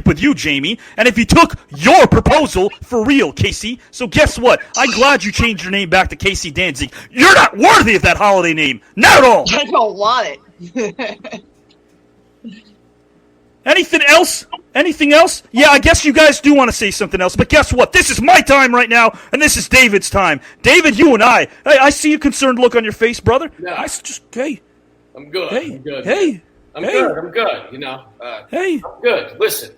with you, Jamie, and if he took your proposal for real, Casey. So guess what? I'm glad you changed your name back to Casey Danzig. You're not worthy of that holiday name. Not at all. I don't want it. Anything else? Anything else? Yeah, I guess you guys do want to say something else, but guess what? This is my time right now, and this is David's time. David, you and I see a concerned look on your face, brother. Yeah. Hey. I'm good. Hey. I'm good. Hey. I'm good. You know. Hey. I'm good. Listen.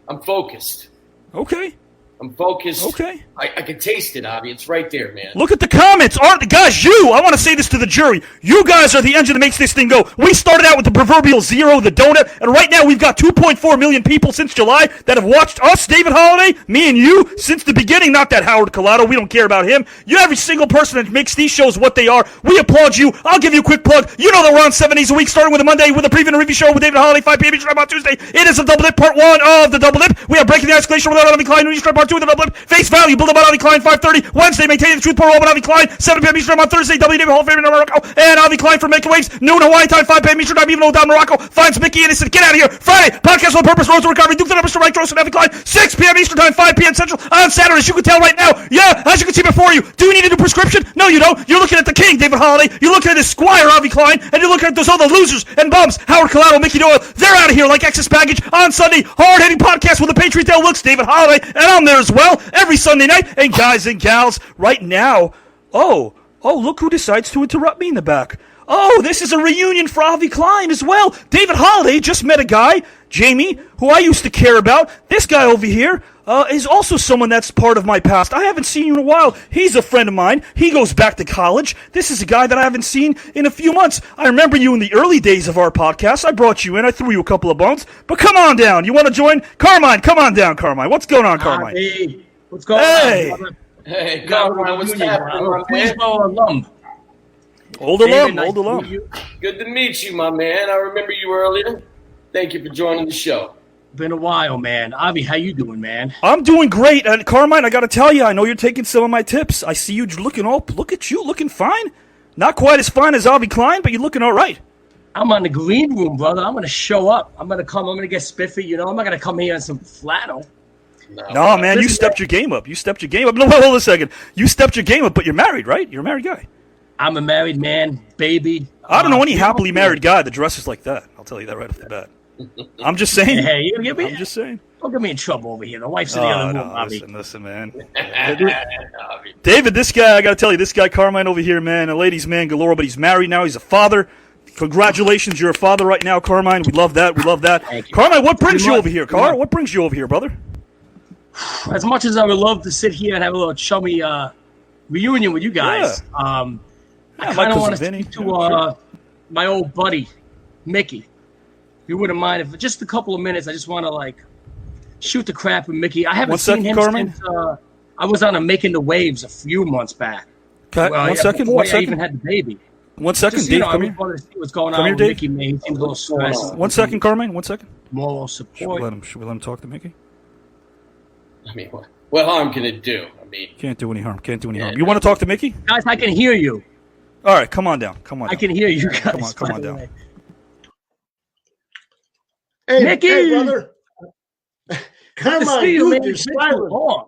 I'm focused. Okay. I'm focused. Okay. I can taste it, Avi. It's right there, man. Look at the comments. Guys, I want to say this to the jury. You guys are the engine that makes this thing go. We started out with the proverbial zero, the donut, and right now we've got 2.4 million people since July that have watched us, David Holiday, me and you, since the beginning. Not that Howard Collado. We don't care about him. You, every single person that makes these shows what they are. We applaud you. I'll give you a quick plug. You know that we're on 7 days a week, starting with a Monday with a preview and review show with David Holiday, 5 p.m. Eastern Time on Tuesday. It is a double dip, part 1 of the double dip. We have Breaking the Ice Glacier with Avi Klein, Eastern Time, part 2 of the double dip. Face Value, build up on Avi Klein, 5:30. Wednesday, Maintaining the Truth, Paul Roman, Avi Klein, 7 p.m. Eastern Time on Thursday. WW Hall of Fame in Morocco, and Avi Klein from Making Waves. Noon Hawaii time, 5 p.m. Eastern Time, even though down Morocco. Finds Mickey Innocent. Get out of here. Friday, Podcast on Purpose, Road to Recovery, Duke the Numbers to Right, Gross and Avi Klein, 6 p.m. Eastern Time, 5 p.m. Central on Saturdays. You can tell right now. Yeah, as you can see before you. Do you need a new prescription? No, you don't. You're looking at the king, David Holiday. You're looking at his squire, Avi Klein, and you're looking at those other losers and bums, Howard Collado, Mickey Doyle. They're out of here like excess baggage on Sunday. Hard-hitting podcast with the Patriot Dale Looks, David Holiday, and I'm there as well every Sunday night. And guys and gals, right now, oh, look who decides to interrupt me in the back. Oh, this is a reunion for Avi Klein as well. David Holiday just met a guy, Jamie, who I used to care about. This guy over here is also someone that's part of my past. I haven't seen you in a while. He's a friend of mine. He goes back to college. This is a guy that I haven't seen in a few months. I remember you in the early days of our podcast. I brought you in. I threw you a couple of bones. But come on down. You want to join? Carmine, come on down, Carmine. What's going on, Carmine? Hey, what's going on, brother? Hey, Carmine, what's happening, man? Alum. Old alum. Good to meet you, my man. I remember you earlier. Thank you for joining the show. Been a while, man. Avi, how you doing, man? I'm doing great. And Carmine, I got to tell you, I know you're taking some of my tips. I see you looking look at you, looking fine. Not quite as fine as Avi Klein, but you're looking all right. I'm on the green room, brother. I'm going to show up. I'm going to get spiffy, you know. I'm not going to come here in some flannel. No, man, you stepped your game up. No, hold a second. You stepped your game up, but you're married, right? You're a married guy. I'm a married man, baby. I don't know any happily married guy that dresses like that. I'll tell you that right off the bat. I'm just saying. Hey, you gonna get me? I'm just saying. Don't get me in trouble over here. The wife's in the other room, Avi. Listen, man. David, this guy, I got to tell you, this guy Carmine over here, man, a ladies' man galore, but he's married now. He's a father. Congratulations, you're a father right now, Carmine. We love that. Thank you. Carmine, what brings you over here, Car? What brings you over here, brother? As much as I would love to sit here and have a little chummy reunion with you guys, I kind of want to speak to my old buddy, Mickey. If you wouldn't mind, if for just a couple of minutes, I just want to shoot the crap with Mickey. I haven't seen him since I was on a Making the Waves a few months back. Okay, one second. I even had the baby. 1 second, just, Dave. I wanted to see what's going on with Dave. Mickey, man. He seems a little stressed. 1 second, Carmine. 1 second. Moral support. Should we let him talk to Mickey? I mean, what harm can it do? I mean, can't do any harm. You want to talk to Mickey? Guys, I can hear you. All right, come on down. I can hear you guys. Come on down. Hey, Mickey! Hey, brother. Come on, dude, you're styling.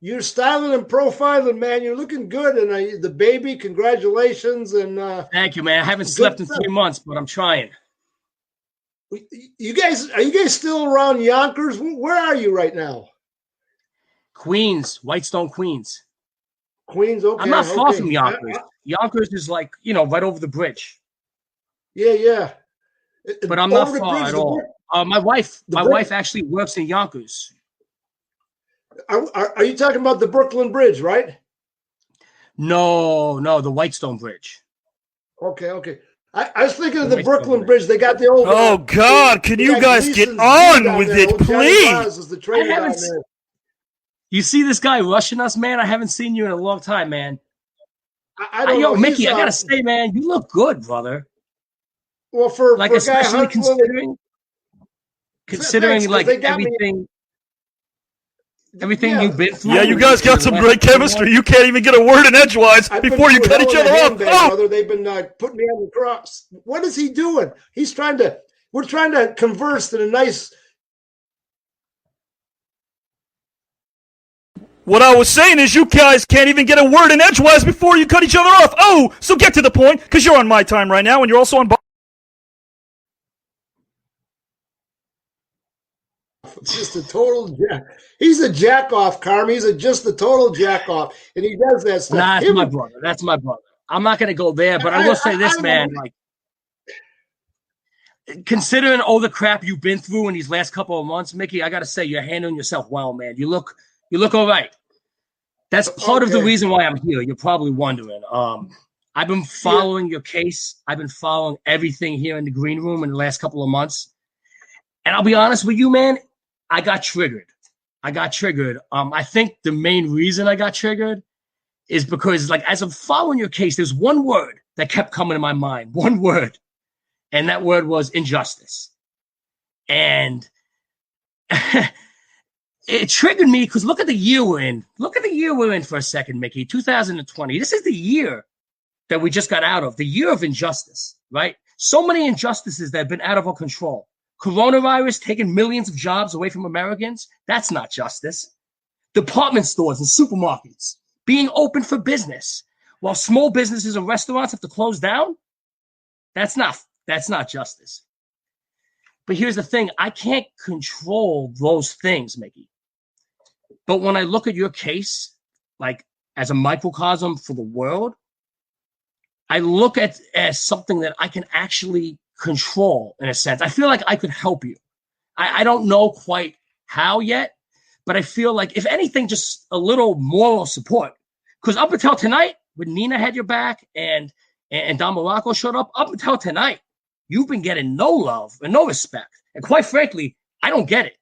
You're styling and profiling, man. You're looking good, and the baby, congratulations. And thank you, man. I haven't slept in 3 months, but I'm trying. Are you guys still around Yonkers? Where are you right now? Queens, Whitestone, Queens. Queens, okay. I'm not far from Yonkers. Yonkers is right over the bridge. Yeah. But I'm not far at all. My wife actually works in Yonkers. Are you talking about the Brooklyn Bridge, right? No, the Whitestone Bridge. Okay. I was thinking of the Brooklyn Bridge. They got the old. Oh God! Can you guys get on with it, please? You see this guy rushing us, man? I haven't seen you in a long time, man. I don't know. Mickey, I gotta say, man, you look good, brother. Well, for especially considering everything you've been through. Yeah, you guys got some great chemistry. You can't even get a word in edgewise before you cut each other off. Brother, they've been putting me on the cross. What is he doing? We're trying to converse in a nice, What I was saying is you guys can't even get a word in edgewise before you cut each other off. Oh, so get to the point, because you're on my time right now, and you're also on... It's just a total jack. He's a jack off, Carm. He's just a total jack off, and he does that stuff. Nah, that's my brother. That's my brother. I'm not gonna go there, but I will say this, man. Like, considering all the crap you've been through in these last couple of months, Mickey, I gotta say you're handling yourself well, man. You look all right. That's part of the reason why I'm here. You're probably wondering. I've been following your case. I've been following everything here in the green room in the last couple of months, and I'll be honest with you, man. I got triggered. I think the main reason I got triggered is because, like, as I'm following your case, there's one word that kept coming to my mind. One word. And that word was injustice. And it triggered me because look at the year we're in. Look at the year we're in for a second, Mickey. 2020. This is the year that we just got out of. The year of injustice, right? So many injustices that have been out of our control. Coronavirus taking millions of jobs away from Americans. That's not justice. Department stores and supermarkets being open for business while small businesses and restaurants have to close down. That's not justice. But here's the thing. I can't control those things, Mickey. But when I look at your case, like as a microcosm for the world, I look at it as something that I can actually control in a sense. I feel like I could help you. I don't know quite how yet, but I feel like if anything, just a little moral support. Because up until tonight, when Nina had your back and Don Morocco showed up until tonight, you've been getting no love and no respect. And quite frankly, I don't get it.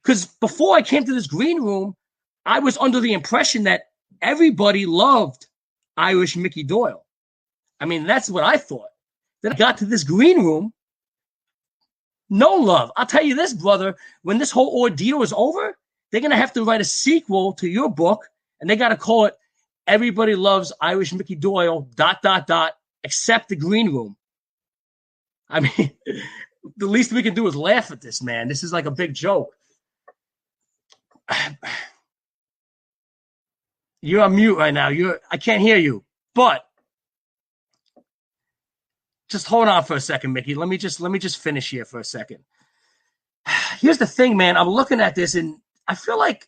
Because before I came to this green room, I was under the impression that everybody loved Irish Mikey Doyle. I mean, that's what I thought. Then I got to this green room, no love. I'll tell you this, brother, when this whole ordeal is over, they're going to have to write a sequel to your book, and they got to call it Everybody Loves Irish Mikey Doyle, ... except the green room. I mean, the least we can do is laugh at this, man. This is like a big joke. You're on mute right now. I can't hear you, but just hold on for a second, Mickey. Let me just finish here for a second. Here's the thing, man. I'm looking at this and I feel like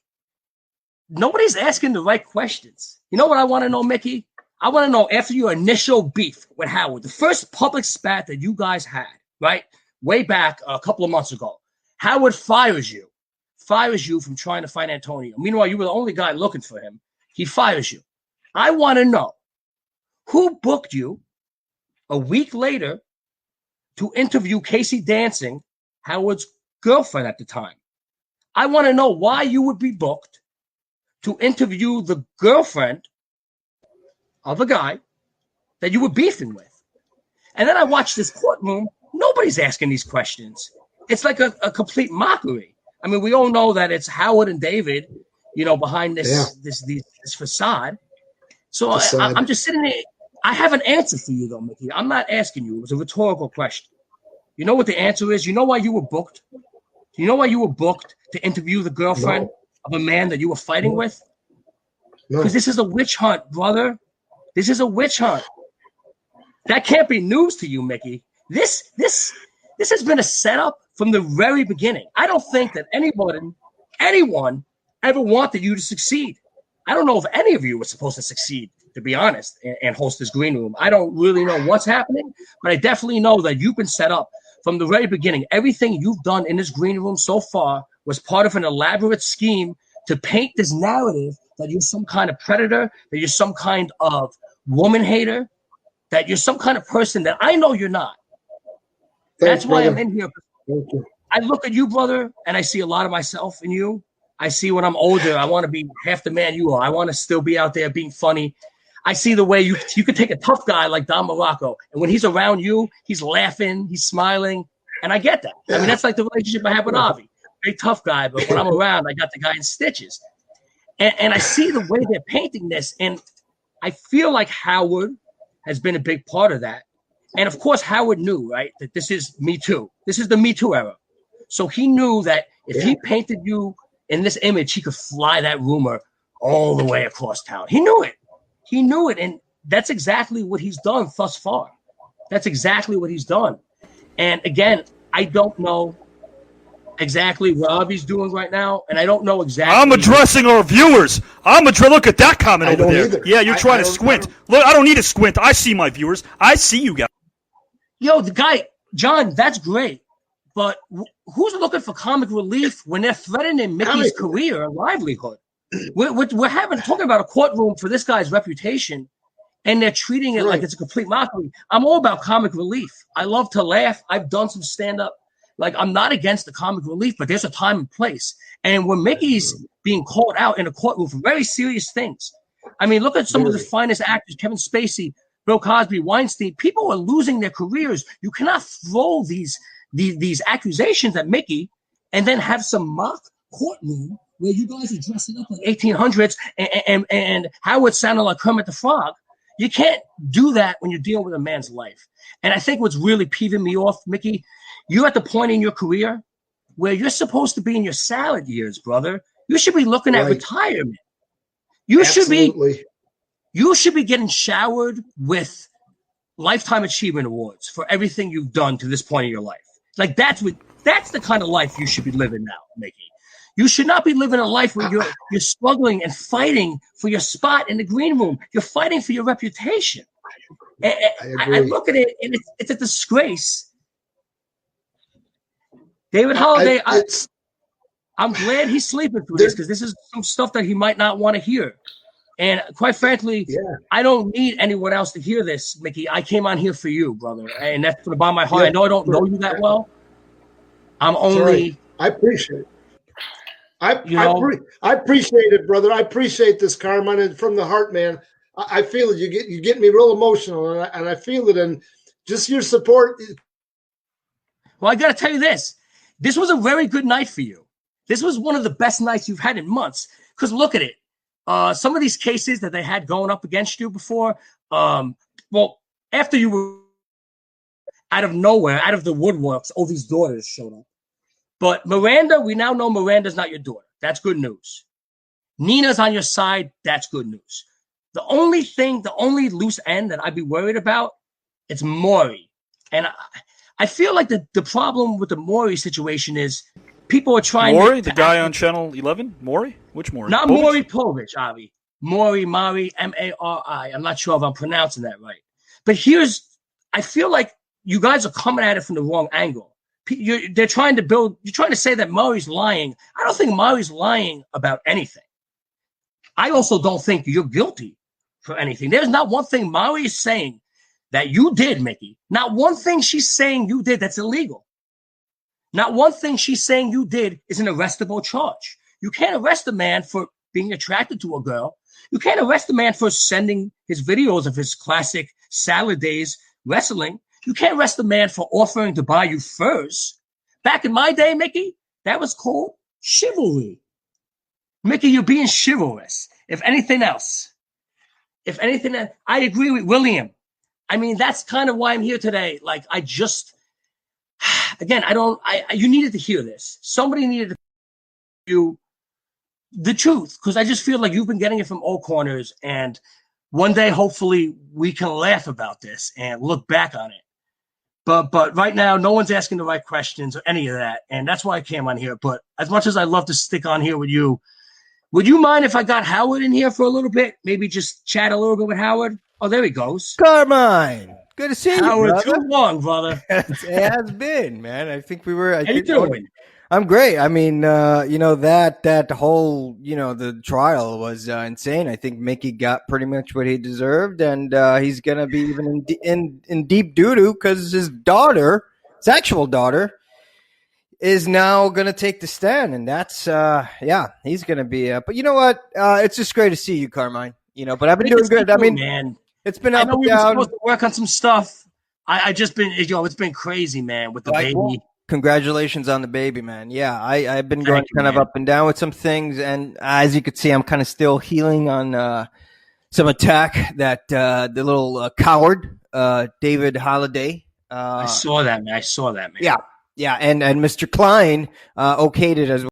nobody's asking the right questions. You know what I want to know, Mickey? I want to know, after your initial beef with Howard, the first public spat that you guys had, right? Way back a couple of months ago, Howard fires you from trying to fight Antonio. Meanwhile, you were the only guy looking for him. He fires you. I want to know who booked you a week later to interview Casey Dancing, Howard's girlfriend at the time. I want to know why you would be booked to interview the girlfriend of a guy that you were beefing with. And then I watched this courtroom. Nobody's asking these questions. It's like a complete mockery. I mean, we all know that it's Howard and David, behind this facade. So I'm just sitting there. I have an answer for you, though, Mickey. I'm not asking you. It was a rhetorical question. You know what the answer is? You know why you were booked? Do you know why you were booked to interview the girlfriend of a man that you were fighting with? Because this is a witch hunt, brother. This is a witch hunt. That can't be news to you, Mickey. This has been a setup from the very beginning. I don't think that anyone ever wanted you to succeed. I don't know if any of you were supposed to succeed, to be honest, and host this green room. I don't really know what's happening, but I definitely know that you've been set up from the very beginning. Everything you've done in this green room so far was part of an elaborate scheme to paint this narrative that you're some kind of predator, that you're some kind of woman hater, that you're some kind of person that I know you're not. That's why I'm in here. I look at you, brother, and I see a lot of myself in you. I see when I'm older, I want to be half the man you are. I want to still be out there being funny. I see the way you could take a tough guy like Don Morocco, and when he's around you, he's laughing, he's smiling, and I get that. I mean, that's like the relationship I have with Avi. Very tough guy, but when I'm around, I got the guy in stitches. And I see the way they're painting this, and I feel like Howard has been a big part of that. And of course, Howard knew, right, that this is Me Too. This is the Me Too era. So he knew that if he painted you in this image, he could fly that rumor all the way across town. He knew it. He knew it. And that's exactly what he's done thus far. That's exactly what he's done. And again, I don't know exactly what Avi's doing right now, and I don't know exactly. I'm addressing our viewers. Look at that comment over there. Either. Yeah, you're trying to squint. Look, I don't need to squint. I see my viewers. I see you guys. Yo, the guy, John, that's great. But who's looking for comic relief when they're threatening Mickey's career and livelihood? We're talking about a courtroom for this guy's reputation, and they're treating it like it's a complete mockery. I'm all about comic relief. I love to laugh. I've done some stand-up. Like, I'm not against the comic relief, but there's a time and place. And when Mickey's being called out in a courtroom for very serious things, I mean, look at some of the finest actors, Kevin Spacey, Bill Cosby, Weinstein. People are losing their careers. You cannot throw these accusations at Mickey and then have some mock courtroom where you guys are dressing up like 1800s and Howard sounded like Kermit the Frog. You can't do that when you're dealing with a man's life. And I think what's really peeving me off, Mickey, you're at the point in your career where you're supposed to be in your salad years, brother. You should be looking at retirement. You should be getting showered with lifetime achievement awards for everything you've done to this point in your life. Like that's the kind of life you should be living now, Mickey. You should not be living a life where you're struggling and fighting for your spot in the green room. You're fighting for your reputation. I look at it, and it's a disgrace. David Holiday, I'm glad he's sleeping through this because this is some stuff that he might not want to hear. And quite frankly, I don't need anyone else to hear this, Mickey. I came on here for you, brother. And that's from the bottom of my heart. I know I don't know you that well. I'm only... I appreciate it. I appreciate it, brother. I appreciate this, Carmine, and from the heart, man. I feel it. You get me real emotional, and I feel it. And just your support. Well, I got to tell you this. This was a very good night for you. This was one of the best nights you've had in months. Because look at it. Some of these cases that they had going up against you before, after you were out of nowhere, out of the woodworks, all these daughters showed up. But Miranda, we now know Miranda's not your daughter. That's good news. Nina's on your side. That's good news. The only loose end that I'd be worried about, it's Maury. And I feel like the problem with the Maury situation is people are trying Maury, the guy on Channel 11? Maury? Which Maury? Not Maury Povich, Avi. Maury, M-A-R-I. I'm not sure if I'm pronouncing that right. But I feel like you guys are coming at it from the wrong angle. You're trying to say that Maury's lying. I don't think Maury's lying about anything. I also don't think you're guilty for anything. There's not one thing Maury is saying that you did, Mickey. Not one thing she's saying you did that's illegal. Not one thing she's saying you did is an arrestable charge. You can't arrest a man for being attracted to a girl. You can't arrest a man for sending his videos of his classic salad days wrestling. You can't arrest a man for offering to buy you furs. Back in my day, Mickey, that was called chivalry. Mickey, you're being chivalrous. If anything else, I agree with William. I mean, that's kind of why I'm here today. Like, you needed to hear this. Somebody needed to you the truth, because I just feel like you've been getting it from all corners, and one day, hopefully, we can laugh about this and look back on it. But right now, no one's asking the right questions or any of that, and that's why I came on here. But as much as I love to stick on here with you, would you mind if I got Howard in here for a little bit? Maybe just chat a little bit with Howard? Oh, there he goes. Carmine, good to see you, Howard, brother. too long, brother. It has been, man. I think we were. How you doing? I'm great. I mean, that whole, the trial was insane. I think Mickey got pretty much what he deserved, and he's going to be even in deep doo-doo because his actual daughter, is now going to take the stand, and that's, he's going to be. But you know what? It's just great to see you, Carmine. But I've been doing good. I mean, man, it's been up I know and we were down. supposed to work on some stuff. I just been, it's been crazy, man, with the baby. Congratulations on the baby, man. Yeah, I've been going kind of up and down with some things, and as you can see, I'm kind of still healing on some attack that the little coward, David Holiday. I saw that, man. Yeah, and Mr. Klein okayed it as well.